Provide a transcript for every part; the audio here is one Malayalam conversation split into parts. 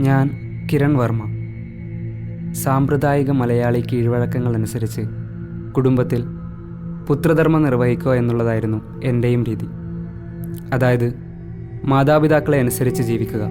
ഞാൻ കിരൺ വർമ്മ. സാമ്പ്രദായിക മലയാളി കീഴ്വഴക്കങ്ങൾ അനുസരിച്ച് കുടുംബത്തിൽ പുത്രധർമ്മം നിർവഹിക്കുക എന്നുള്ളതായിരുന്നു എൻ്റെയും രീതി. അതായത് മാതാപിതാക്കളെ അനുസരിച്ച് ജീവിക്കുക.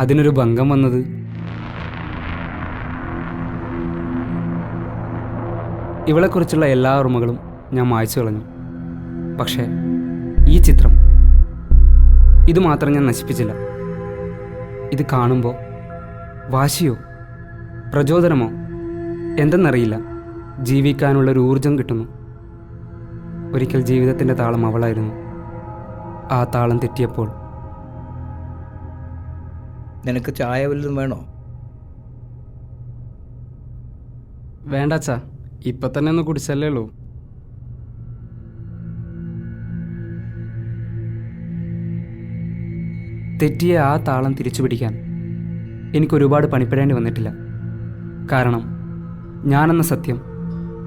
അതിനൊരു ഭംഗം വന്നത് ഇവളെക്കുറിച്ചുള്ള എല്ലാ ഓർമ്മകളും ഞാൻ മായ്ച്ചു കളഞ്ഞു. പക്ഷേ ഈ ചിത്രം ഇത് മാത്രം ഞാൻ നശിപ്പിച്ചില്ല. ഇത് കാണുമ്പോൾ വാശിയോ പ്രചോദനമോ എന്തെന്നറിയില്ല, ജീവിക്കാനുള്ളൊരു ഊർജം കിട്ടുന്നു. ഒരിക്കൽ ജീവിതത്തിൻ്റെ താളം അവളായിരുന്നു. ആ താളം തെറ്റിയപ്പോൾ നിനക്ക് ചായ വല്ലതും വേണോ? വേണ്ടച്ചാ, ഇപ്പം തന്നെ ഒന്ന് കുടിച്ചല്ലേ ഉള്ളൂ. തെറ്റിയ ആ താളം തിരിച്ചു പിടിക്കാൻ എനിക്കൊരുപാട് പണിപ്പെടേണ്ടി വന്നിട്ടില്ല. കാരണം ഞാനെന്ന സത്യം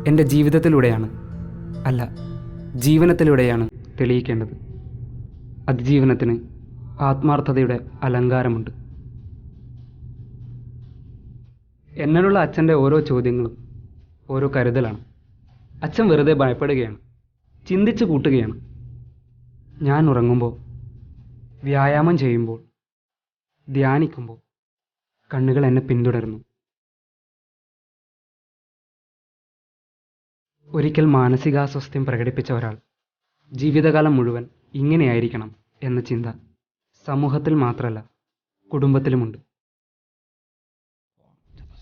എൻ്റെ ജീവിതത്തിലൂടെയാണ്, അല്ല ജീവനത്തിലൂടെയാണ് തെളിയിക്കേണ്ടത്. അതിജീവനത്തിന് ആത്മാർത്ഥതയുടെ അലങ്കാരമുണ്ട്. എന്നോടുള്ള അച്ഛൻ്റെ ഓരോ ചോദ്യങ്ങളും ഓരോ കരുതലാണ്. അച്ഛൻ വെറുതെ ഭയപ്പെടുകയാണ്, ചിന്തിച്ച് കൂട്ടുകയാണ്. ഞാൻ ഉറങ്ങുമ്പോൾ, വ്യായാമം ചെയ്യുമ്പോൾ, ധ്യാനിക്കുമ്പോൾ കണ്ണുകൾ എന്നെ പിന്തുടരുന്നു. ഒരിക്കൽ മാനസികാസ്വാസ്ഥ്യം പ്രകടിപ്പിച്ച ഒരാൾ ജീവിതകാലം മുഴുവൻ ഇങ്ങനെയായിരിക്കണം എന്ന ചിന്ത സമൂഹത്തിൽ മാത്രമല്ല കുടുംബത്തിലുമുണ്ട്.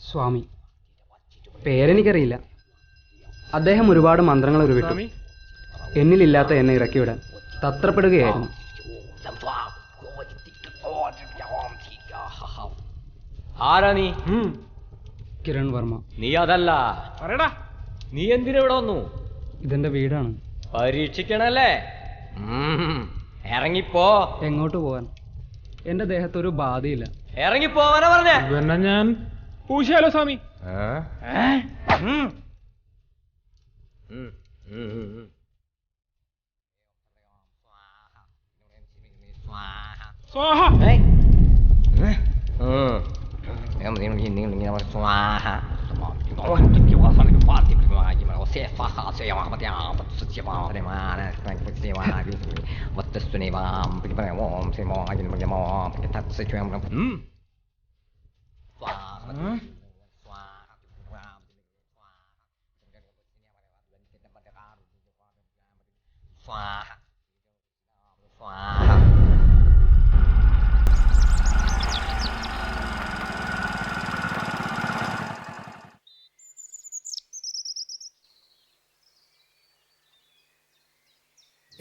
സ്വാമി, പേരെനിക്കറിയില്ല. അദ്ദേഹം ഒരുപാട് മന്ത്രങ്ങൾ ഉരുവിട്ടു. എന്നിലില്ലാത്ത എന്നെ ഇറക്കിവിടാൻ തത്രപ്പെടുകയായിരുന്നു. ആരാ നീ? കിരൺ വർമ്മ. നീ അതല്ല. പറയടാ, നീ എന്തിനിവിടെ വന്നു? ഇതെന്റെ വീടാണ്. പരീക്ഷിക്കണല്ലേ? ഇറങ്ങിപ്പോ. എങ്ങോട്ട് പോവാൻ? എന്റെ ദേഹത്തൊരു ബാധയില്ല. ഇറങ്ങിപ്പോവാനാ പറഞ്ഞേ. പിന്നെ ഞാൻ പൂശിയാലോ സ്വാമി? സ്വാഹ.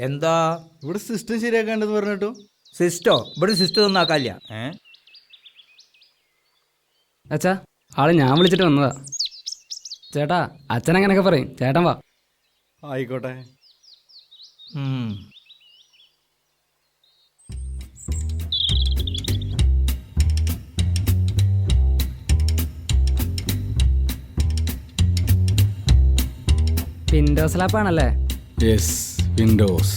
എന്താ ഇവിടെ സിസ്റ്റം ശരിയാക്കേണ്ടത് പറഞ്ഞിട്ടു? സിസ്റ്റോ? ഇവിടെ സിസ്റ്റം ഒന്നും ആക്കാല്ല. അച്ഛാ, ആള് ഞാൻ വിളിച്ചിട്ട് വന്നതാ. ചേട്ടാ, അച്ഛൻ അങ്ങനെയൊക്കെ പറയും. ചേട്ടൻ വാ. ആയിക്കോട്ടെ. വിൻഡോസ് ലാപ്പാണല്ലേ? Yes, windows.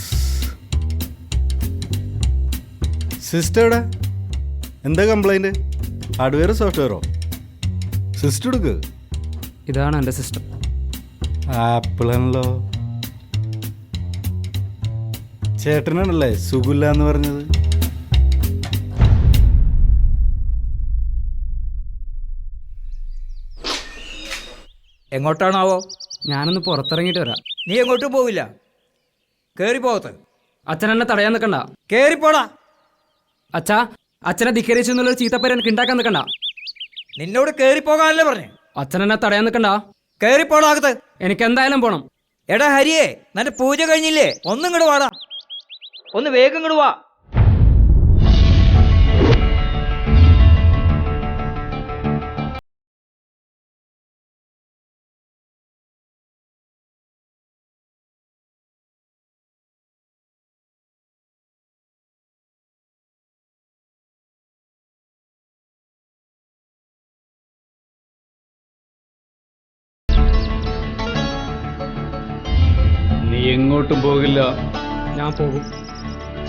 സിസ്റ്റം എവിടെ? എന്താ കംപ്ലൈൻറ്റ്? ഹാർഡ്വെയറോ സോഫ്റ്റ്വെയറോ? സിസ്റ്റം എടുക്ക്. ഇതാണ് എൻ്റെ സിസ്റ്റം. ആപ്പിളാണല്ലോ. ചേട്ടനാണല്ലേ സുഖമില്ല എന്ന് പറഞ്ഞത്? എങ്ങോട്ടാണാവോ? ഞാനൊന്ന് പുറത്തിറങ്ങിയിട്ട് വരാം. നീ എങ്ങോട്ടും പോവില്ല. കേറിപ്പോകത്ത്. അച്ഛൻ എന്നെ തടയാൻ നിൽക്കണ്ട. കേറിപ്പോടാ. അച്ഛാ, അച്ഛനെ ധിക്കരിച്ചു എന്നുള്ളൊരു ചീത്തപ്പേര് എനിക്ക് ഉണ്ടാക്കാൻ നിൽക്കണ്ട. നിന്നോട് കേറിപ്പോകാനല്ലേ പറഞ്ഞേ? അച്ഛൻ എന്നെ തടയാൻ നിൽക്കണ്ട. കേറിപ്പോടാകത്ത്. എനിക്ക് എന്തായാലും പോണം. എടാ ഹരിയേ, നിന്റെ പൂജ കഴിഞ്ഞില്ലേ? ഒന്നും ഇങ്ങോട്ട് വാടാ. ഒന്ന് വേഗം ഇങ്ങോട്ട് വാ. എങ്ങോട്ടും പോകില്ല. ഞാൻ പോകും.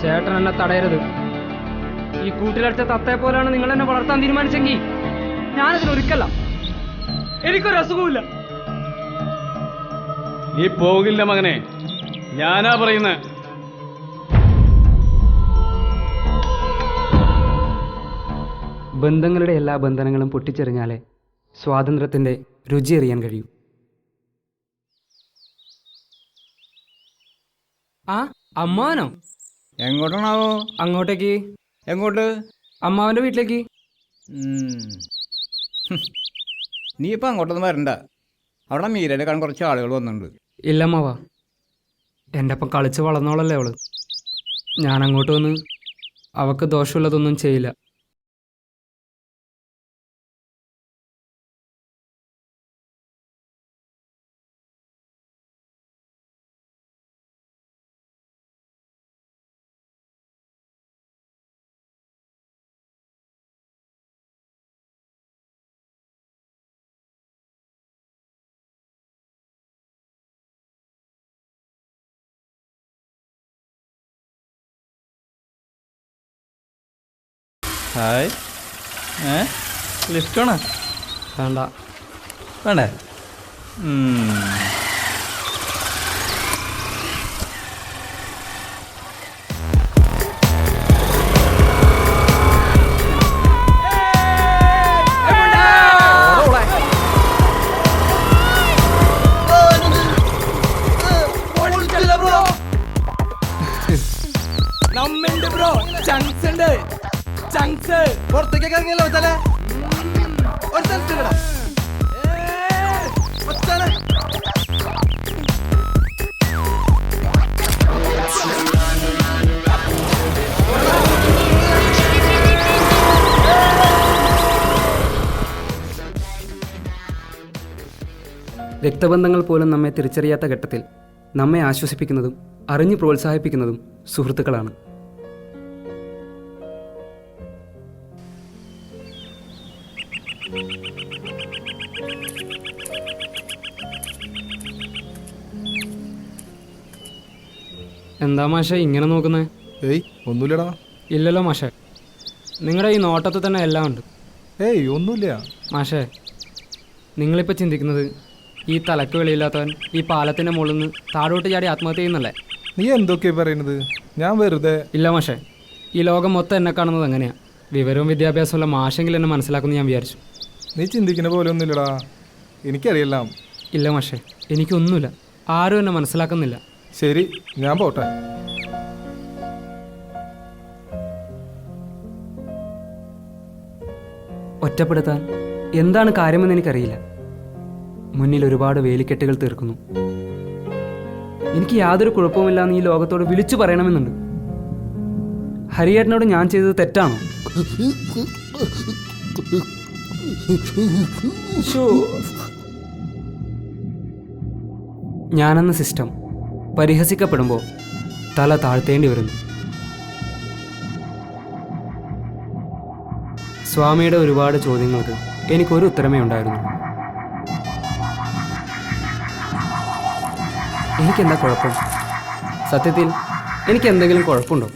ചേട്ടൻ എന്നെ തടയരുത്. ഈ കൂട്ടിലടച്ച തത്തയെ പോലെയാണ് നിങ്ങൾ എന്നെ വളർത്താൻ തീരുമാനിച്ചെങ്കിൽ ഞാനതിനൊരുക്കല്ല. എനിക്കൊരു അസുഖമില്ല. നീ പോകില്ല മകനെ, ഞാനാ പറയുന്നത്. ബന്ധങ്ങളുടെ എല്ലാ ബന്ധനങ്ങളും പൊട്ടിച്ചെറിഞ്ഞാലേ സ്വാതന്ത്ര്യത്തിന്റെ രുചി അറിയാൻ കഴിയൂ. ആ അമ്മാവനോ? എങ്ങോട്ടാണാവോ? അങ്ങോട്ടേക്ക്. എങ്ങോട്ട്? അമ്മാവന്റെ വീട്ടിലേക്ക്. നീ ഇപ്പം അങ്ങോട്ടൊന്നും വരണ്ട. അവിടെ മീരയുടെ കാണാൻ കുറച്ച് ആളുകൾ വന്നിട്ടുണ്ട്. ഇല്ലമ്മാവ, എൻ്റെ ഒപ്പം കളിച്ച് വളർന്നോളല്ലേ അവള്. ഞാൻ അങ്ങോട്ട് വന്ന് അവക്ക് ദോഷമുള്ളതൊന്നും ചെയ്യില്ല. ഹായ്. ലിഫ്റ്റാണോ? വേണ്ട. വേണ്ടേ? നമ്മണ്ട് ബ്രോ, ചങ്സ് ഉണ്ട്. ചങ്സ് പുറത്തേക്കൊക്കെ ഇറങ്ങിയല്ലോ തലേ. ഒരു സ്ഥലത്തില്ലടാ. രക്തബന്ധങ്ങൾ പോലും നമ്മെ തിരിച്ചറിയാത്ത ഘട്ടത്തിൽ നമ്മെ ആശ്വസിപ്പിക്കുന്നതും അറിഞ്ഞു പ്രോത്സാഹിപ്പിക്കുന്നതും സുഹൃത്തുക്കളാണ്. എന്താ മാഷെ ഇങ്ങനെ നോക്കുന്നേ? ഏയ് ഒന്നുമില്ലടാ. ഇല്ലല്ലോ മാഷെ, നിങ്ങളുടെ ഈ നോട്ടത്തിൽ തന്നെ എല്ലാം ഉണ്ട്. ഏയ് ഒന്നുമില്ല മാഷെ, നിങ്ങളിപ്പോൾ ചിന്തിക്കുന്നത് ഈ തലക്ക് വെളിയില്ലാത്തവൻ ഈ പാലത്തിൻ്റെ മുകളിൽ നിന്ന് താഴോട്ട് ചാടി ആത്മഹത്യ ചെയ്യുന്നല്ലേ? നീ എന്തൊക്കെയാ പറയുന്നത്? ഞാൻ വെറുതെ. ഇല്ല മാഷെ, ഈ ലോകം മൊത്തം എന്നെ കാണുന്നത് എങ്ങനെയാണ്? വിവരവും വിദ്യാഭ്യാസമുള്ള മാഷെങ്കിലും എന്നെ മനസ്സിലാക്കുമെന്ന് ഞാൻ വിചാരിച്ചു. നീ ചിന്തിക്കുന്ന പോലെ ഒന്നുമില്ലടാ, എനിക്കറിയാം. ഇല്ല മാഷെ, എനിക്കൊന്നുമില്ല. ആരും എന്നെ മനസ്സിലാക്കുന്നില്ല. ശരി, ഞാൻ പോട്ടെ. ഒറ്റപ്പെടുത്താൻ എന്താണ് കാര്യമെന്ന് എനിക്കറിയില്ല. മുന്നിൽ ഒരുപാട് വേലിക്കെട്ടുകൾ തീർക്കുന്നു. എനിക്ക് യാതൊരു കുഴപ്പവുമില്ലാന്ന് ഈ ലോകത്തോട് വിളിച്ചു പറയണമെന്നുണ്ട്. ഹരിയേട്ടനോട് ഞാൻ ചെയ്തത് തെറ്റാണോ? ഞാനെന്ന സിസ്റ്റം പരിഹസിക്കപ്പെടുമ്പോൾ തല താഴ്ത്തേണ്ടി വരുന്നു. സ്വാമിയുടെ ഒരുപാട് ചോദ്യങ്ങൾക്ക് എനിക്കൊരു ഉത്തരമേ ഉണ്ടായിരുന്നു. എനിക്കെന്താ കുഴപ്പം? സത്യത്തിൽ എനിക്ക് എന്തെങ്കിലും കുഴപ്പമുണ്ടോ?